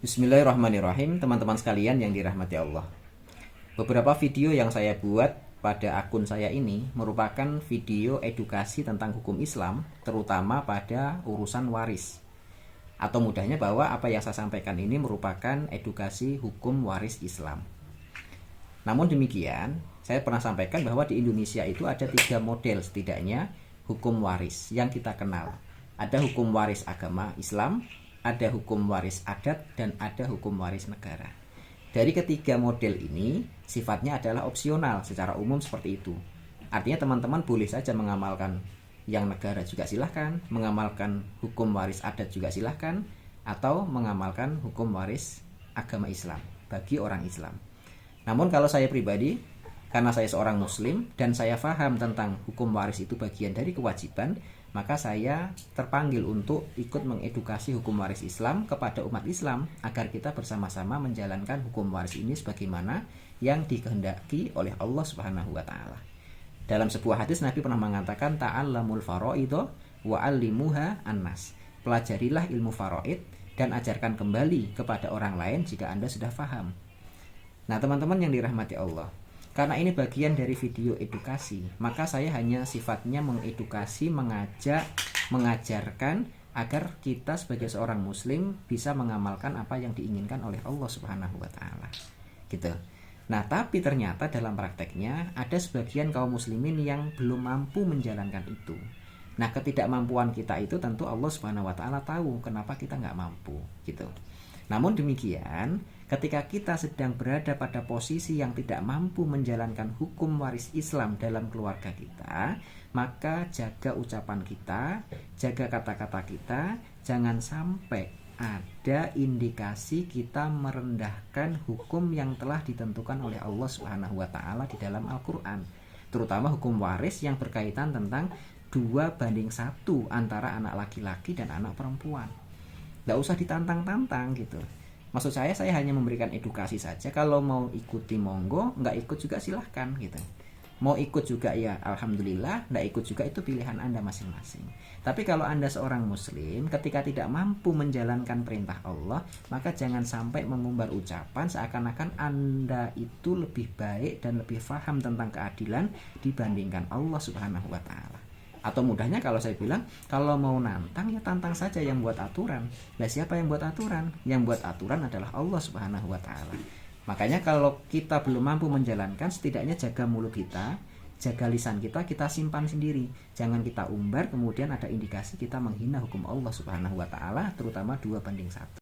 Bismillahirrahmanirrahim, teman-teman sekalian yang dirahmati Allah. Beberapa video yang saya buat pada akun saya ini merupakan video edukasi tentang hukum Islam, terutama pada urusan waris. Atau mudahnya bahwa apa yang saya sampaikan ini merupakan edukasi hukum waris Islam. Namun demikian, saya pernah sampaikan bahwa di Indonesia itu ada 3 model setidaknya hukum waris yang kita kenal. Ada hukum waris agama Islam, ada hukum waris adat, dan ada hukum waris negara. Dari ketiga model ini sifatnya adalah opsional secara umum seperti itu. Artinya teman-teman boleh saja mengamalkan yang negara juga silahkan, mengamalkan hukum waris adat juga silahkan, atau mengamalkan hukum waris agama Islam bagi orang Islam. Namun kalau saya pribadi, karena saya seorang muslim dan saya paham tentang hukum waris itu bagian dari kewajiban, maka saya terpanggil untuk ikut mengedukasi hukum waris Islam kepada umat Islam agar kita bersama-sama menjalankan hukum waris ini sebagaimana yang dikehendaki oleh Allah Subhanahu wa taala. Dalam sebuah hadis Nabi pernah mengatakan ta'allamul faraidho wa 'allimuha annas. Pelajarilah ilmu faraid dan ajarkan kembali kepada orang lain jika Anda sudah paham. Nah, teman-teman yang dirahmati Allah, karena ini bagian dari video edukasi, maka saya hanya sifatnya mengedukasi, mengajak, mengajarkan agar kita sebagai seorang muslim bisa mengamalkan apa yang diinginkan oleh Allah Subhanahu wa taala. Gitu. Nah, tapi ternyata dalam prakteknya ada sebagian kaum muslimin yang belum mampu menjalankan itu. Nah, ketidakmampuan kita itu tentu Allah Subhanahu wa taala tahu kenapa kita nggak mampu, gitu. Namun demikian, ketika kita sedang berada pada posisi yang tidak mampu menjalankan hukum waris Islam dalam keluarga kita, maka jaga ucapan kita, jaga kata-kata kita, jangan sampai ada indikasi kita merendahkan hukum yang telah ditentukan oleh Allah Subhanahu wa taala di dalam Al-Qur'an, terutama hukum waris yang berkaitan tentang 2:1 antara anak laki-laki dan anak perempuan. Nggak usah ditantang-tantang gitu. Maksud saya hanya memberikan edukasi saja. Kalau mau ikuti monggo, nggak ikut juga silahkan gitu. Mau ikut juga ya alhamdulillah, nggak ikut juga itu pilihan Anda masing-masing. Tapi kalau Anda seorang muslim, ketika tidak mampu menjalankan perintah Allah, maka jangan sampai mengumbar ucapan seakan-akan Anda itu lebih baik dan lebih paham tentang keadilan dibandingkan Allah Subhanahu wa taala. Atau mudahnya kalau saya bilang, kalau mau nantang ya tantang saja yang buat aturan. Nah, siapa yang buat aturan? Yang buat aturan adalah Allah Subhanahu wa taala. Makanya kalau kita belum mampu menjalankan, setidaknya jaga mulut kita, jaga lisan kita, kita simpan sendiri. Jangan kita umbar kemudian ada indikasi kita menghina hukum Allah Subhanahu wa taala, terutama 2:1.